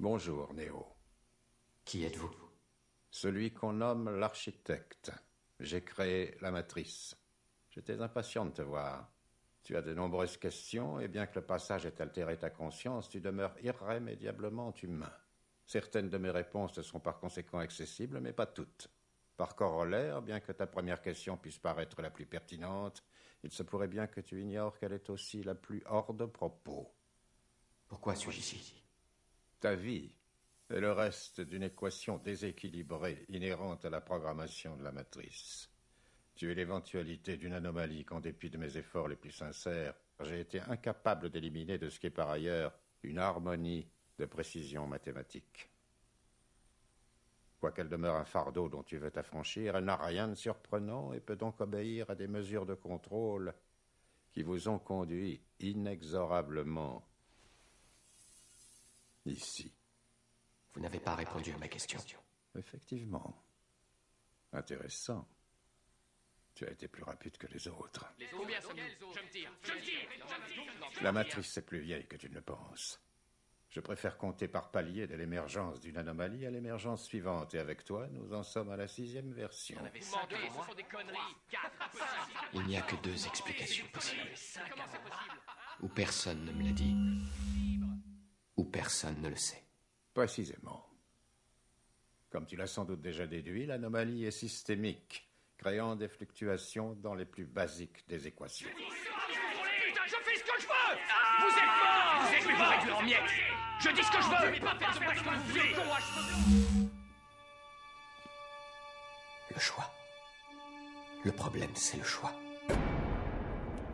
Bonjour, Néo. Qui êtes-vous? Celui qu'on nomme l'architecte. J'ai créé la matrice. J'étais impatient de te voir. Tu as de nombreuses questions, et bien que le passage ait altéré ta conscience, tu demeures irrémédiablement humain. Certaines de mes réponses te sont par conséquent accessibles, mais pas toutes. Par corollaire, bien que ta première question puisse paraître la plus pertinente, il se pourrait bien que tu ignores qu'elle est aussi la plus hors de propos. Pourquoi suis-je ici? Ta vie est le reste d'une équation déséquilibrée inhérente à la programmation de la matrice. Tu es l'éventualité d'une anomalie qu'en dépit de mes efforts les plus sincères, j'ai été incapable d'éliminer de ce qui est par ailleurs une harmonie de précision mathématique. Quoiqu'elle demeure un fardeau dont tu veux t'affranchir, elle n'a rien de surprenant et peut donc obéir à des mesures de contrôle qui vous ont conduit inexorablement ici. Vous n'avez pas répondu à ma question. Effectivement. Intéressant. Tu as été plus rapide que les autres. Combien sommes-nous? Je me tire. La matrice est plus vieille que tu ne le penses. Je préfère compter par palier de l'émergence d'une anomalie à l'émergence suivante. Et avec toi, nous en sommes à la 6e version. Vous mentez, ce sont des conneries. 4, impossible. Il n'y a que 2 explications possibles. Comment c'est possible? Ou personne ne me l'a dit, ou personne ne le sait. Précisément. Comme tu l'as sans doute déjà déduit, l'anomalie est systémique, créant des fluctuations dans les plus basiques des équations. Putain, je fais ce que je veux! Vous êtes morts! Vous êtes plus réduire en miettes! Je dis ce que je veux! Je vais pas faire de moi ce que vous voulez! Le choix. Le problème, c'est le choix.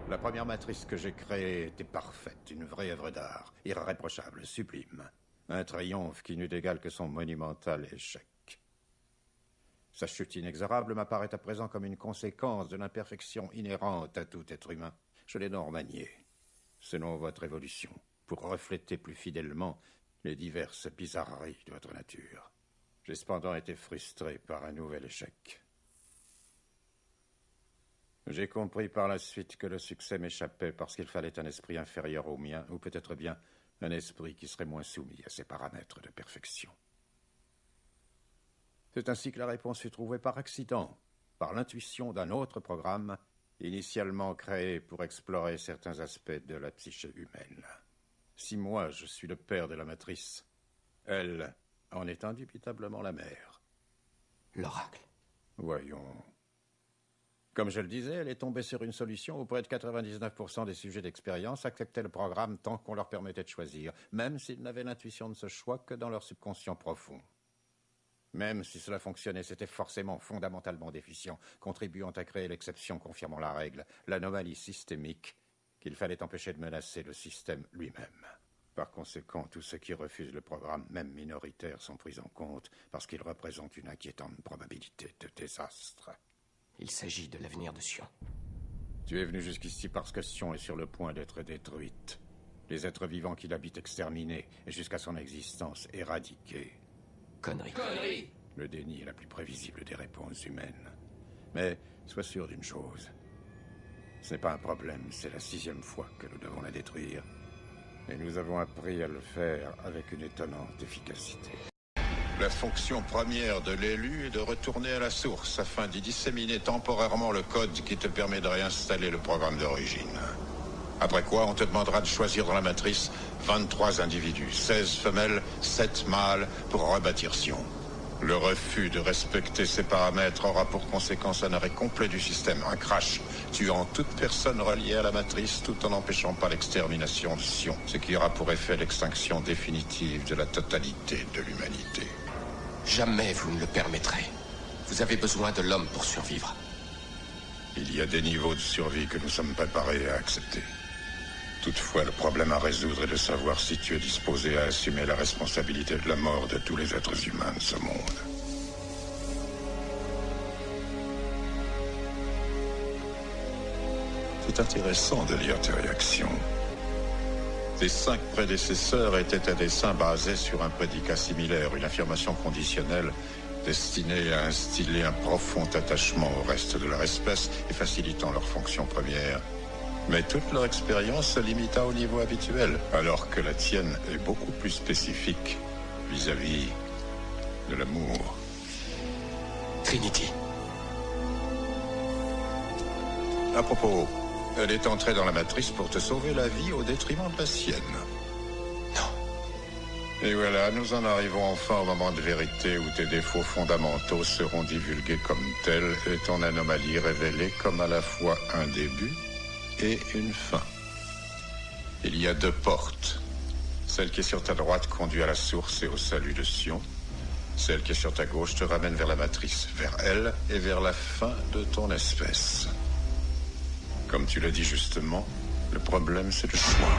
La première matrice que j'ai créée était parfaite, une vraie œuvre d'art, irréprochable, sublime. Un triomphe qui n'eut d'égal que son monumental échec. Sa chute inexorable m'apparaît à présent comme une conséquence de l'imperfection inhérente à tout être humain. Je l'ai donc remaniée, selon votre évolution, pour refléter plus fidèlement les diverses bizarreries de votre nature. J'ai cependant été frustré par un nouvel échec. J'ai compris par la suite que le succès m'échappait parce qu'il fallait un esprit inférieur au mien, ou peut-être bien un esprit qui serait moins soumis à ses paramètres de perfection. C'est ainsi que la réponse fut trouvée par accident, par l'intuition d'un autre programme, initialement créé pour explorer certains aspects de la psyché humaine. Si moi, je suis le père de la matrice, elle en est indubitablement la mère. L'oracle. Voyons. Comme je le disais, elle est tombée sur une solution où près de 99% des sujets d'expérience acceptaient le programme tant qu'on leur permettait de choisir, même s'ils n'avaient l'intuition de ce choix que dans leur subconscient profond. Même si cela fonctionnait, c'était forcément fondamentalement déficient, contribuant à créer l'exception confirmant la règle, l'anomalie systémique qu'il fallait empêcher de menacer le système lui-même. Par conséquent, tous ceux qui refusent le programme, même minoritaire, sont pris en compte parce qu'ils représentent une inquiétante probabilité de désastre. Il s'agit de l'avenir de Sion. Tu es venu jusqu'ici parce que Sion est sur le point d'être détruite. Les êtres vivants qui l'habitent exterminés, et jusqu'à son existence éradiqués. Connerie. Conneries! Le déni est la plus prévisible des réponses humaines. Mais sois sûr d'une chose. Ce n'est pas un problème, c'est la 6e fois que nous devons la détruire. Et nous avons appris à le faire avec une étonnante efficacité. La fonction première de l'élu est de retourner à la source afin d'y disséminer temporairement le code qui te permet de réinstaller le programme d'origine. Après quoi, on te demandera de choisir dans la matrice 23 individus, 16 femelles, 7 mâles pour rebâtir Sion. Le refus de respecter ces paramètres aura pour conséquence un arrêt complet du système, un crash, tuant toute personne reliée à la matrice tout en n'empêchant pas l'extermination de Sion, ce qui aura pour effet l'extinction définitive de la totalité de l'humanité. Jamais vous ne le permettrez. Vous avez besoin de l'homme pour survivre. Il y a des niveaux de survie que nous sommes préparés à accepter. Toutefois, le problème à résoudre est de savoir si tu es disposé à assumer la responsabilité de la mort de tous les êtres humains de ce monde. C'est intéressant de lire tes réactions. Tes 5 prédécesseurs étaient à dessein basés sur un prédicat similaire, une affirmation conditionnelle destinée à instiller un profond attachement au reste de leur espèce et facilitant leur fonction première. Mais toute leur expérience se limita au niveau habituel, alors que la tienne est beaucoup plus spécifique vis-à-vis de l'amour. Trinity. À propos, elle est entrée dans la matrice pour te sauver la vie au détriment de la sienne. Non. Et voilà, nous en arrivons enfin au moment de vérité où tes défauts fondamentaux seront divulgués comme tels et ton anomalie révélée comme à la fois un début et une fin. Il y a 2 portes. Celle qui est sur ta droite conduit à la source et au salut de Sion. Celle qui est sur ta gauche te ramène vers la matrice, vers elle et vers la fin de ton espèce. Comme tu l'as dit justement, le problème c'est le choix.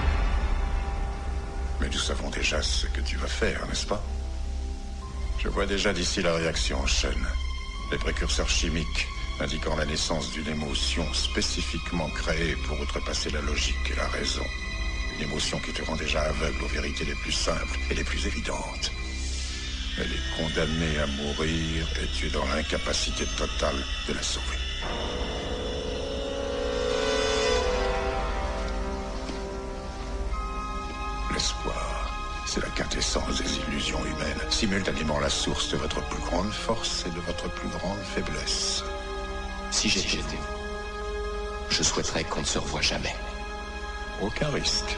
Mais nous savons déjà ce que tu vas faire, n'est-ce pas? Je vois déjà d'ici la réaction en chaîne. Les précurseurs chimiques indiquant la naissance d'une émotion spécifiquement créée pour outrepasser la logique et la raison. Une émotion qui te rend déjà aveugle aux vérités les plus simples et les plus évidentes. Elle est condamnée à mourir et tu es dans l'incapacité totale de la sauver. L'espoir, c'est la quintessence des illusions humaines, simultanément la source de votre plus grande force et de votre plus grande faiblesse. Si j'étais vous, je souhaiterais qu'on ne se revoie jamais. Aucun risque.